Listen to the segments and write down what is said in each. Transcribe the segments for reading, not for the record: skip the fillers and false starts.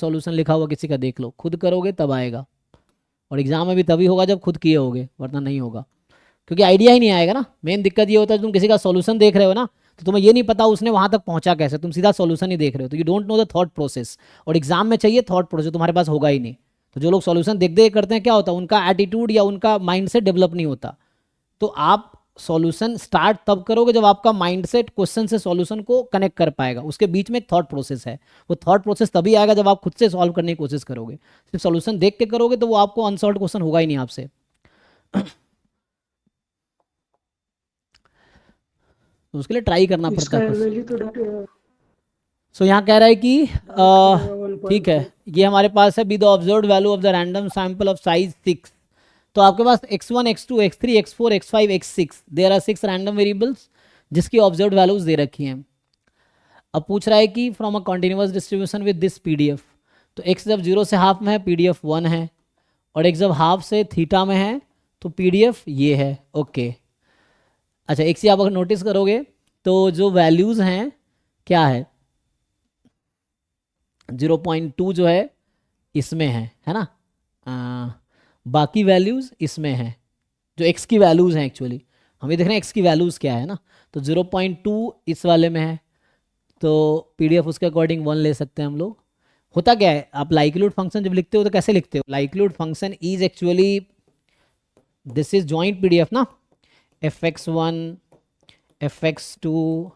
Solution लिखा हुआ किसी का देख लो, खुद करोगे तब आएगा, और एग्जाम में भी तभी होगा जब खुद किए होगे, वरना नहीं होगा, क्योंकि आइडिया ही नहीं आएगा ना। मेन दिक्कत ये होता है तुम किसी का सॉल्यूशन देख रहे हो ना, तो तुम्हें ये नहीं पता उसने वहां तक पहुंचा कैसे, तुम सीधा सॉल्यूशन ही देख रहे हो, तो you don't know the thought process. और एग्जाम में चाहिए थॉट प्रोसेस, तुम्हारे पास होगा ही नहीं। तो जो लोग सॉल्यूशन देख देख करते हैं, क्या होता है, उनका एटीट्यूड या उनका माइंड सेट डेवलप नहीं होता। तो आप सॉल्यूशन स्टार्ट तब करोगे जब आपका माइंडसेट क्वेश्चन से सॉल्यूशन को कनेक्ट कर पाएगा, उसके बीच में एक थॉट प्रोसेस है। वो थॉट प्रोसेस तभी आएगा जब आप खुद से सॉल्व करने की कोशिश करोगे। सिर्फ सॉल्यूशन देख के करोगे तो वो आपको अनसॉल्व क्वेश्चन होगा ही नहीं आपसे। तो उसके लिए ट्राई करना पड़ता इसका है खुद से। एमएलई तो सो यहाँ कह रहा है कि डायरेक्ट रहेगा ठीक है, 1.4। ये हमारे पास है, be the observed value of the random sample of size 6। तो आपके पास x1 x2 x3 x4 x5 x6, there are 6 random variables जिसकी ऑब्जर्व्ड वैल्यूज दे रखी हैं। अब पूछ रहा है कि from a continuous distribution with this PDF, तो x जब 0 से हाफ में है पीडीएफ 1 है, और x जब हाफ से थीटा में है तो पीडीएफ ये है। ओके, अच्छा एक चीज़ आप अगर नोटिस करोगे तो जो वैल्यूज़ हैं क्या है, 0.2 जो है इसमें है ना, बाकी वैल्यूज़ इसमें हैं, जो x की वैल्यूज़ हैं एक्चुअली, हम ये देख रहे हैं x की वैल्यूज़ क्या है ना। तो 0.2 इस वाले में है, तो पीडीएफ उसके अकॉर्डिंग 1 ले सकते हैं हम लोग। होता क्या है, आप लाइक्लीहुड फंक्शन जब लिखते हो तो कैसे लिखते हो, likelihood function is actually, this is joint PDF ना, fx1 fx2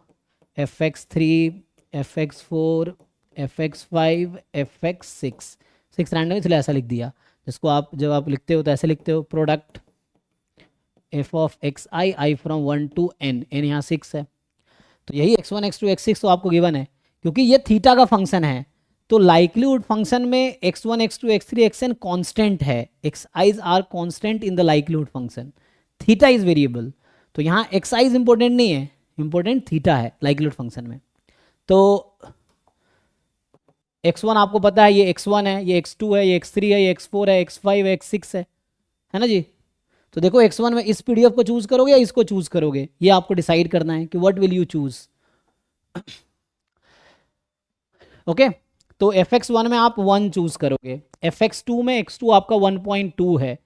fx3 fx4 fx5 fx6, 6 random इसलिए ऐसा लिख दिया, जिसको आप जब आप लिखते हो तो ऐसे लिखते हो, product f of x i from 1 to n, n यहाँ 6 है, तो यही x1 x2 x6 तो आपको गिवन है, क्योंकि ये थीटा का फंक्शन है। तो लाइक्लीहुड फंक्शन में x1 x2 x3 xn constant है, x i's are constant in the likelihood function, theta is variable. तो यहाँ एक्स आईज इंपॉर्टेंट नहीं है, इंपॉर्टेंट थीटा है लाइक्लीहुड फंक्शन में। तो x1 आपको पता है, ये x1 है, ये x2 है, ये x3 है, ये x4 है, x5 है, x6 है ना जी। तो देखो x1 में इस पीडीएफ को चूज करोगे या इसको चूज करोगे, ये आपको डिसाइड करना है कि what will you choose. Okay, तो fx1 में आप 1 चूज करोगे, fx2 में x2 आपका 1.2 है,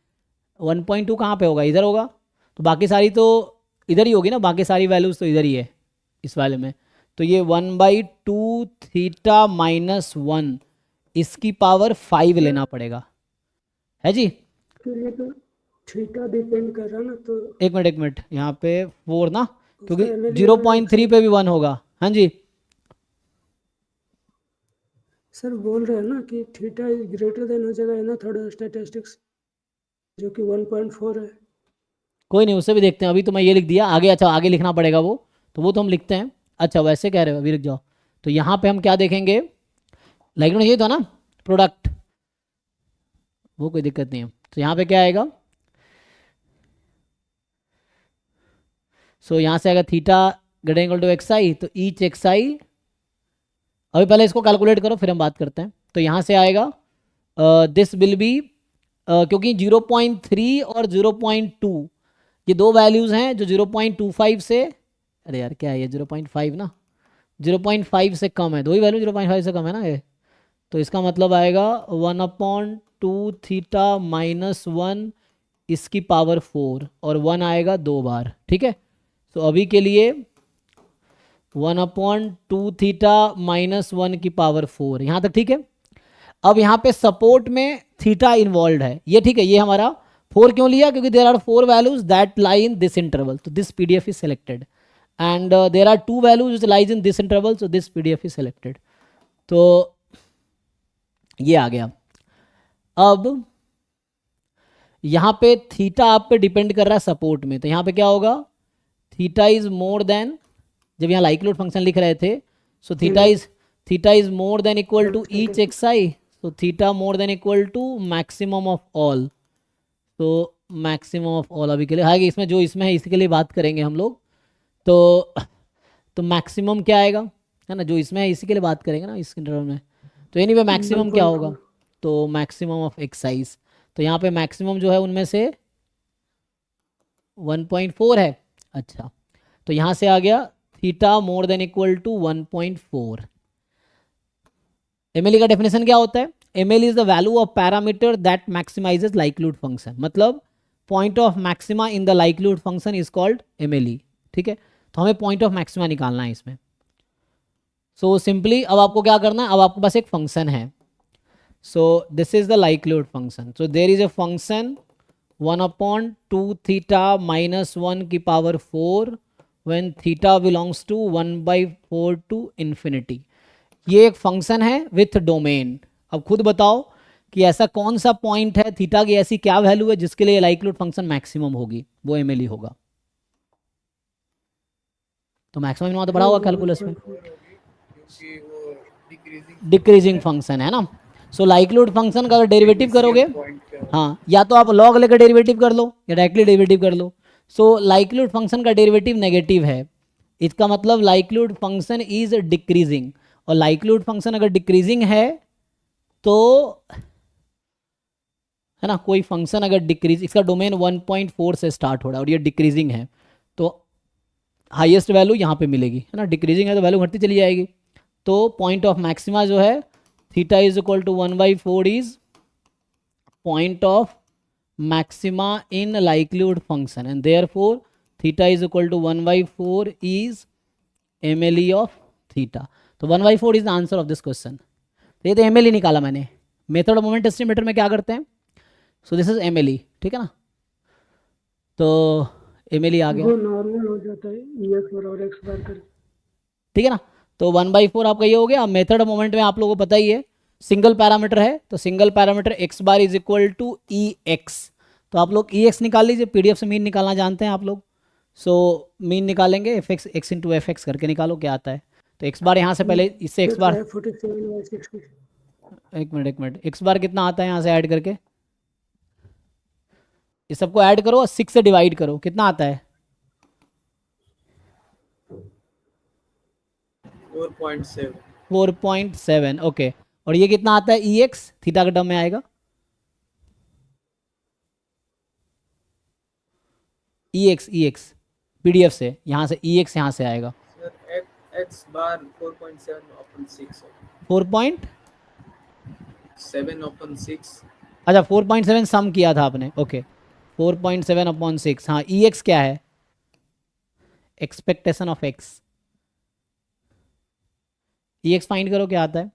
1.2 कहाँ पे होगा, इधर होगा, तो बाकी सारी तो इधर ही होगी ना, बाकी सारी वैल्यूज तो इधर ही है इस वाले में। तो ये 1/2 थीटा माइनस 1, इसकी पावर 5 लेना पड़ेगा, है जी। के लिए तो थीटा डिपेंड कर रहा है ना, तो एक मिनट यहाँ पे 4 ना, उसका क्योंकि एमएलई जीरो अगर पॉइंट एक्स, थ्री पे भी 1 होगा। हाँ जी, सर बोल रहे हैं ना कि थीटा इज ग्रेटर देन हो जाएगा ना थर्ड स्टैटिस्टिक्स, जो कि 1.4 है। कोई नहीं, उससे भी देखते हैं, अभी तो मैं ये लिख दिया आगे, अच्छा आगे लिखना पड़ेगा वो तो हम लिखते हैं। अच्छा वैसे कह रहे हो, अभी रुक जाओ, तो यहाँ पे हम क्या देखेंगे, लाइक ये था ना प्रोडक्ट, वो कोई दिक्कत नहीं है, तो यहाँ पे क्या आएगा, सो यहाँ से अगर theta greater equal to x i, तो ईच एक्स आई, अभी पहले इसको कैलकुलेट करो फिर हम बात करते हैं। तो यहाँ से आएगा दिस विल बी, क्योंकि 0.3 और 0.2 ये दो वैल्यूज़ हैं जो 0.25 से, अरे यार क्या है ये 0.5 ना, 0.5 से कम है, दो ही वैल्यू 0.5 से कम है ना ये। तो इसका मतलब आएगा 1/2 थीटा माइनस 1, इसकी पावर 4, और 1 आएगा 2 बार, ठीक है। तो अभी के लिए 1/2 थीटा माइनस 1 की पावर 4, यहाँ तक ठीक है। अब यहाँ पे सपोर्ट में थीटा इन्वॉल्व है, ये ठीक है, ये हमारा 4 क्यों लिया, क्योंकि there are 4 values that lie in this interval, तो this PDF is selected, and there are 2 values which lies in this interval, so this PDF is selected. तो ये आ गया। अब यहाँ पे थीटा आप पे डिपेंड कर रहा है सपोर्ट में, तो यहाँ पे क्या होगा, थीटा इज मोर देन, जब यहाँ लाइक्लीहुड फंक्शन लिख रहे थे, so theta is more than equal to each x i, तो theta more than equal to maximum of all, तो मैक्सिमम ऑफ ऑल अभी के लिए, हालांकि इसमें जो इसमें है इसी के लिए बात करेंगे हम लोग। तो मैक्सिमम क्या आएगा, है ना, जो इसमें है इसी के लिए बात करेंगे ना इस इंटरवल में। तो एनीवे मैक्सिमम क्या होगा, 1.4। तो मैक्सिमम ऑफ एक्साइज, तो यहाँ पे मैक्सिमम जो है उनमें से 1.4 है। अच्छा, तो यहाँ से आ गया theta more than equal to 1.4, MLE का डेफिनेशन क्या होता है? MLE is the value of parameter that maximizes likelihood function, मतलब point of maxima in the likelihood function is called MLE। ठीक है, तो हमें पॉइंट ऑफ मैक्सिमा निकालना है इसमें। सो सिंपली अब आपको क्या करना है, अब आपके पास एक फंक्शन है। So this is the likelihood function. So there is a function 1/2 theta minus 1 की power 4 when theta belongs to 1/4 to infinity. ये एक फंक्शन है विथ डोमेन। अब खुद बताओ कि ऐसा कौन सा पॉइंट है, थीटा की ऐसी क्या वैल्यू है जिसके लिए लाइक्लीहुड फंक्शन मैक्सिमम होगी, वो MLE होगा। तो मैक्सिमम वहां तो बढ़ा होगा कैलकुलस में, क्योंकि वो डिक्रीजिंग फंक्शन है ना। सो लाइक्लीहुड फंक्शन का अगर डेरिवेटिव करोगे, पॉइंट का हाँ, या तो आप लॉग लेकर डेरिवेटिव कर लो या डायरेक्टली डेरिवेटिव कर लो। सो लाइक्लीहुड फंक्शन का डेरिवेटिव नेगेटिव है, इसका मतलब लाइक्लीहुड फंक्शन इज डिक्रीजिंग। और लाइक्लीहुड फंक्शन अगर डिक्रीजिंग है तो, है ना, कोई फंक्शन अगर डिक्रीज, इसका डोमेन 1.4 से स्टार्ट हो रहा है और ये डिक्रीजिंग है, तो हाईएस्ट वैल्यू यहाँ पे मिलेगी, है ना। डिक्रीजिंग है तो वैल्यू घटती चली जाएगी। तो पॉइंट ऑफ मैक्सिमा जो है theta is equal to 1/4 is point of maxima in likelihood function and therefore theta is equal to 1/4 is MLE of theta. तो 1/4 is the answer of this question. तो ये तो MLE निकाला मैंने। Method of moment estimator में क्या करते हैं? सो दिस इज MLE, ठीक है ना। तो MLE आ गया, वो नॉर्मल हो जाता है EX बराबर X बार कर। ठीक है ना। तो 1/4 आपका ये हो गया। अब मेथड ऑफ मोमेंट में आप लोगों को पता ही है, सिंगल पैरामीटर है तो single parameter x bar is equal to EX। तो आप लोग EX निकाल लीजिए, PDF से मीन निकालना जानते हैं आप लोग। सो मीन निकालेंगे fx x इंटू FX करके निकालो क्या आता है। तो x बार यहाँ से पहले इससे x बार, 47/60। एक मिनट, x बार कितना आता है यहाँ से ऐड करके, इस सबको ऐड करो और 6 से डिवाइड करो, कितना आता है? 4.7 4.7, ओके। और ये कितना आता है? EX थीटा के टर्म में आएगा। EX PDF से यहाँ से EX यहाँ से आएगा सर x बार 4.7/6 4.7/6। अच्छा 4.7 सम किया था आपने, ओके। 4.7/6, हाँ। EX क्या है? Expectation of x। EX find करो क्या आता है।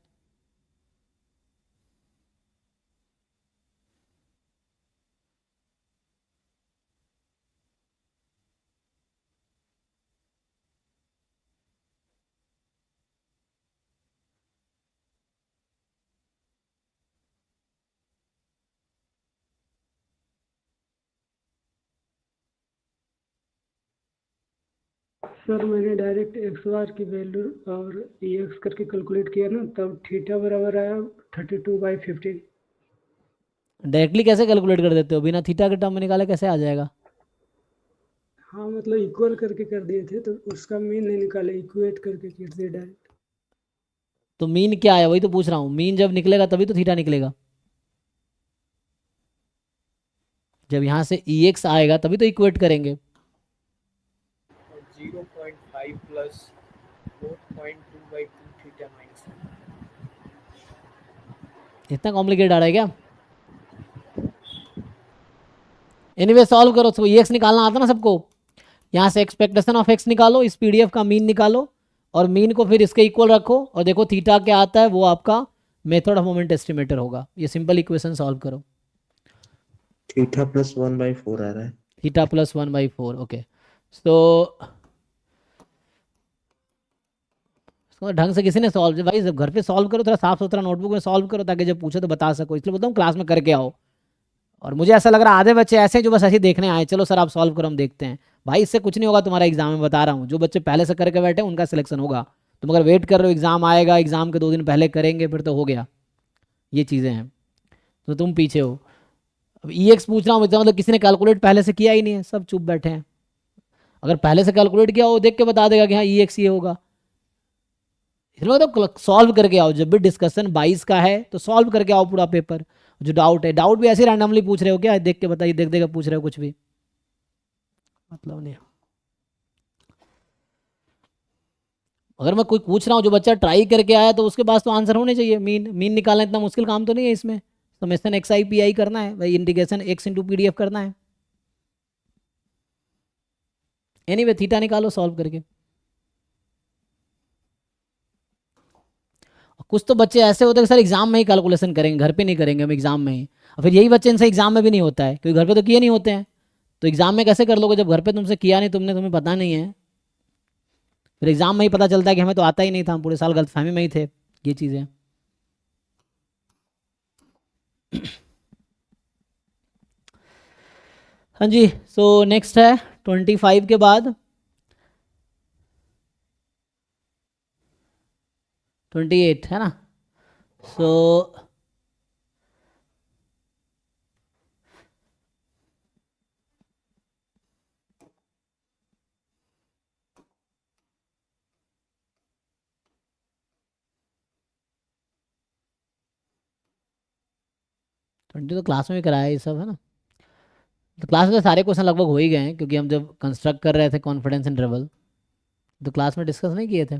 सर मैंने डायरेक्ट X बार की वैल्यू और EX करके कैलकुलेट किया ना, तब थीटा बराबर आया 32/15। डायरेक्टली कैसे कैलकुलेट कर देते हो? बिना थीटा के टर्म में निकाले कैसे आ जाएगा? हाँ मतलब इक्वल करके कर दिए थे, तो उसका मीन नहीं निकाले, इक्वेट करके कर दिए डायरेक्ट। तो मीन क्या है, वही तो पूछ रहा हूँ। मीन जब निकलेगा तभी तो थीटा निकलेगा। जब यहाँ से EX आएगा तभी तो इक्वेट करेंगे। 0.5 प्लस 4.2/2 थीटा माइनस। इतना कॉम्प्लिकेट आ रहा है क्या? एनीवे सॉल्व करो। तो EX निकालना आता ना सबको। यहाँ से एक्सपेक्टेशन ऑफ x निकालो, इस PDF का मीन निकालो और मीन को फिर इसके इक्वल रखो और देखो थीटा क्या आता है, वो आपका मेथड ऑफ मोमेंट एस्टिमेटर होगा। ये सिंपल इक्वेशन सॉल्व करो। थीटा प्लस 1/4 आ रहा है। Theta plus 1/4, okay. तो इसको ढंग से किसी ने सॉल्व, भाई जब घर पे सॉल्व करो थोड़ा साफ सुथरा नोटबुक में सॉल्व करो ताकि जब पूछो तो बता सको। इसलिए बोलता हूँ क्लास में करके आओ। और मुझे ऐसा लग रहा है आधे बच्चे ऐसे हैं जो बस ऐसे ही देखने आए, चलो सर आप सॉल्व करो हम देखते हैं। भाई इससे कुछ नहीं होगा तुम्हारा एग्जाम में, बता रहा हूँ। जो बच्चे पहले से करके बैठे उनका सिलेक्शन होगा। तुम अगर वेट कर रहे हो एग्जाम आएगा, एग्जाम के 2 दिन पहले करेंगे, फिर तो हो गया। ये चीज़ें हैं, तो तुम पीछे हो। अब EX पूछ रहा हूँ मतलब किसी ने कैलकुलेट पहले से किया ही नहीं है, सब चुप बैठे हैं। अगर पहले से कैलकुलेट किया हो देख के बता देगा कि हाँ EX ये होगा। इसलिए तो सॉल्व करके आओ। जब भी डिस्कशन 22 का है तो सॉल्व करके आओ पूरा पेपर। जो डाउट है, डाउट भी ऐसे रैंडमली पूछ रहे हो क्या? देख के बताइए, देख देख पूछ रहे हो, कुछ भी मतलब नहीं। अगर मैं कोई पूछ रहा हूँ जो बच्चा ट्राई करके आया तो उसके पास तो आंसर होने चाहिए। मीन मीन निकालना इतना मुश्किल काम तो नहीं है इसमें। Summation x I P I करना है भाई, integration x into P D F करना है। एनीवे थीटा निकालो सॉल्व करके। कुछ तो बच्चे ऐसे होते हैं कि सर एग्जाम में ही कैलकुलेशन करेंगे, घर पे नहीं करेंगे हम एग्जाम में ही। और फिर यही बच्चे इनसे एग्जाम में भी नहीं होता है क्योंकि घर पे तो किए नहीं होते हैं। तो एग्जाम में कैसे कर लोगे जब घर पे तुमसे किया नहीं, तुम्हें पता नहीं है। फिर एग्जाम में ही पता चलता है कि हमें तो आता ही नहीं था, हम पूरे साल गलतफहमी में ही थे। ये चीज़ें हाँ जी। सो नेक्स्ट है 25 के बाद 28 है ना। सो ट्वेंटी तो क्लास में भी कराया ये सब है ना। तो क्लास में तो सारे क्वेश्चन लगभग हो ही गए हैं क्योंकि हम जब कंस्ट्रक्ट कर रहे थे कॉन्फिडेंस इंटरवल तो क्लास में डिस्कस नहीं किए थे।